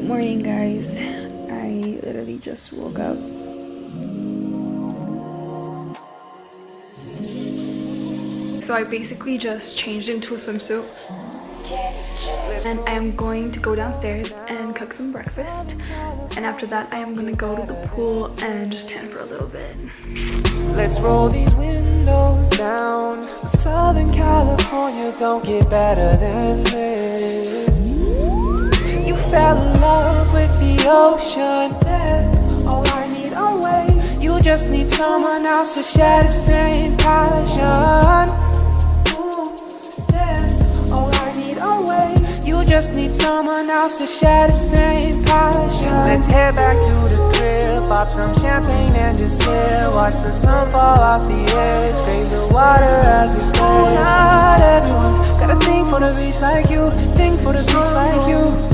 Good morning, guys. I literally just woke up. So I basically just changed into a swimsuit. And I am going to go downstairs and cook some breakfast. And after that, I am going to go to the pool and just tan for a little bit. Let's roll these windows down. Southern California don't get better than this. You fell in love with the ocean. That's all I need, oh wait. You just need someone else to share the same passion. Yeah, all I need, oh wait. You just need someone else to share the same passion. Let's head back to the crib, pop some champagne and just chill. Watch the sun fall off the edge, scrape the water as it falls. Not everyone got a thing for the beach like you, thing for the beach like you.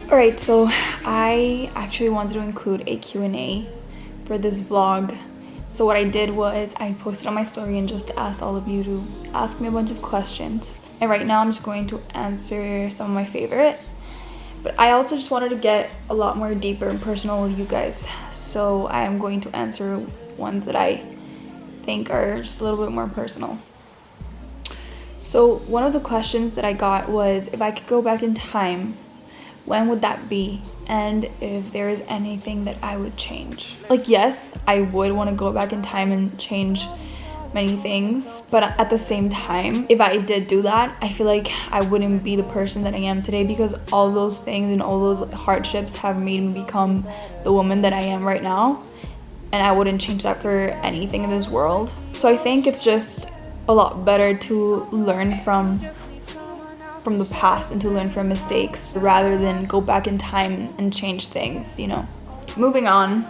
Alright, so I actually wanted to include a Q&A for this vlog. So what I did was I posted on my story and just asked all of you to ask me a bunch of questions. And right now I'm just going to answer some of my favorite. But I also just wanted to get a lot more deeper and personal with you guys. So I am going to answer ones that I think are just a little bit more personal. So one of the questions that I got was, if I could go back in time, when would that be? And if there is anything that I would change. Like, yes, I would want to go back in time and change many things, but at the same time, if I did do that, I feel like I wouldn't be the person that I am today, because all those things and all those hardships have made me become the woman that I am right now, and I wouldn't change that for anything in this world. So I think it's just a lot better to learn from the past and to learn from mistakes rather than go back in time and change things, you know. Moving on,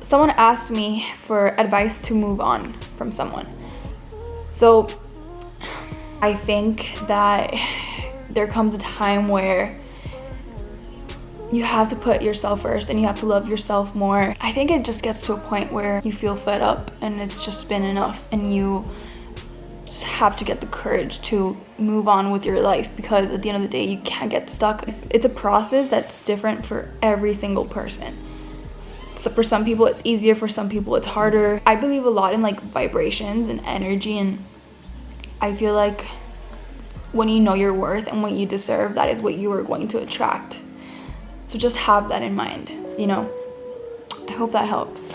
someone asked me for advice to move on from someone. So I think that there comes a time where you have to put yourself first and you have to love yourself more. I think it just gets to a point where you feel fed up and it's just been enough, and you just have to get the courage to move on with your life, because at the end of the day, you can't get stuck. It's a process that's different for every single person. So for some people it's easier, for some people it's harder. I believe a lot in like vibrations and energy, and I feel like when you know your worth and what you deserve, that is what you are going to attract. So just have that in mind, you know. I hope that helps.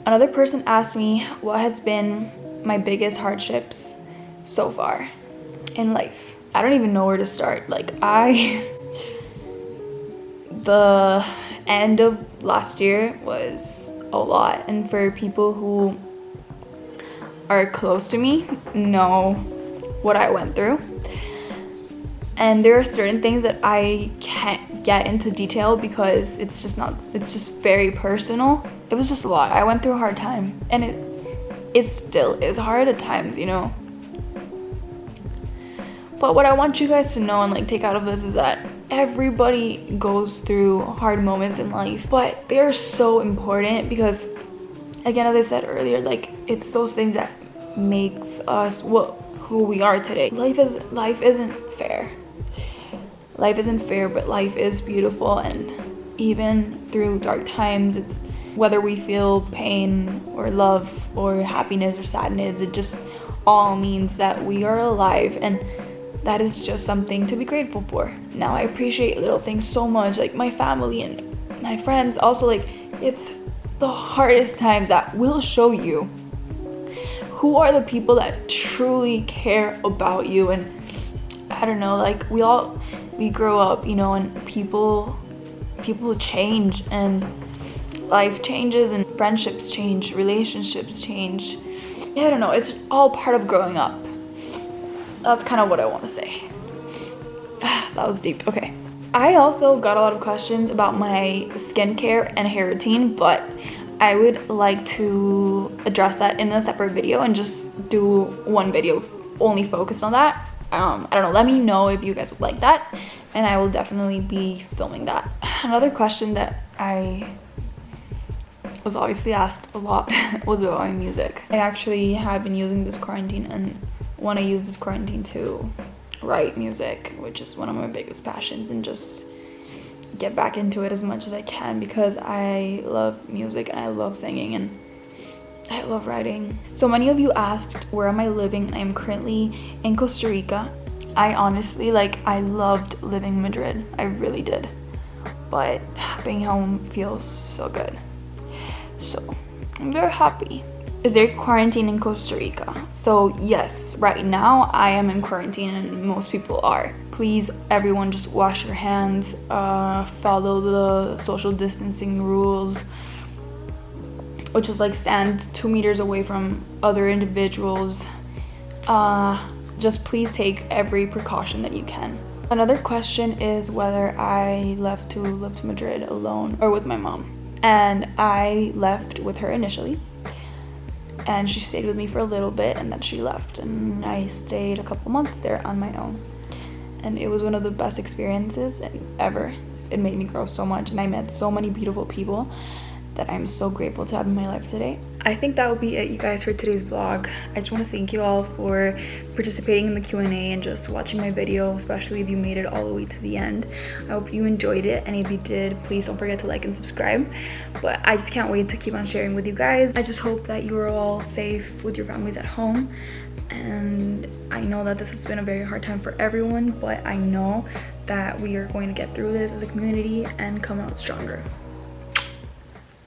Another person asked me what has been my biggest hardships so far in life. I don't even know where to start. Like, the end of last year was a lot, and for people who are close to me know what I went through, and there are certain things that I can't get into detail because it's just very personal. It was just a lot. I went through a hard time, and it still is hard at times, you know. But what I want you guys to know and like take out of this is that everybody goes through hard moments in life, but they are so important, because again, as I said earlier, like, it's those things that makes us who we are today. Life isn't fair. Life isn't fair, but life is beautiful, and even through dark times, it's whether we feel pain or love or happiness or sadness, it just all means that we are alive, and that is just something to be grateful for. Now, I appreciate little things so much, like my family and my friends. Also, like, it's the hardest times that will show you who are the people that truly care about you. And I don't know, like, we grow up, you know, and people change, and life changes, and friendships change, relationships change. I don't know, it's all part of growing up. That's kind of what I want to say. That was deep. Okay. I also got a lot of questions about my skincare and hair routine, but I would like to address that in a separate video and just do one video only focused on that. I don't know, let me know if you guys would like that, and I will definitely be filming that. Another question that I was obviously asked a lot was about my music. I actually have been using this quarantine and want to use this quarantine to write music, which is one of my biggest passions, and just get back into it as much as I can, because I love music and I love singing and I love writing. So many of you asked where am I living. I am currently in Costa Rica. I honestly, I loved living in Madrid. I really did. But being home feels so good. So I'm very happy. Is there quarantine in Costa Rica? So yes, right now I am in quarantine and most people are. Please, everyone, just wash your hands, follow the social distancing rules, which is stand 2 meters away from other individuals. Just please take every precaution that you can. Another question is whether I left to live to Madrid alone or with my mom. And I left with her initially. And she stayed with me for a little bit and then she left. And I stayed a couple months there on my own. And it was one of the best experiences ever. It made me grow so much and I met so many beautiful people that I'm so grateful to have in my life today. I think that would be it, you guys, for today's vlog. I just want to thank you all for participating in the Q&A and just watching my video, especially if you made it all the way to the end. I hope you enjoyed it, and if you did, please don't forget to like and subscribe. But I just can't wait to keep on sharing with you guys. I just hope that you are all safe with your families at home, and I know that this has been a very hard time for everyone, but I know that we are going to get through this as a community and come out stronger.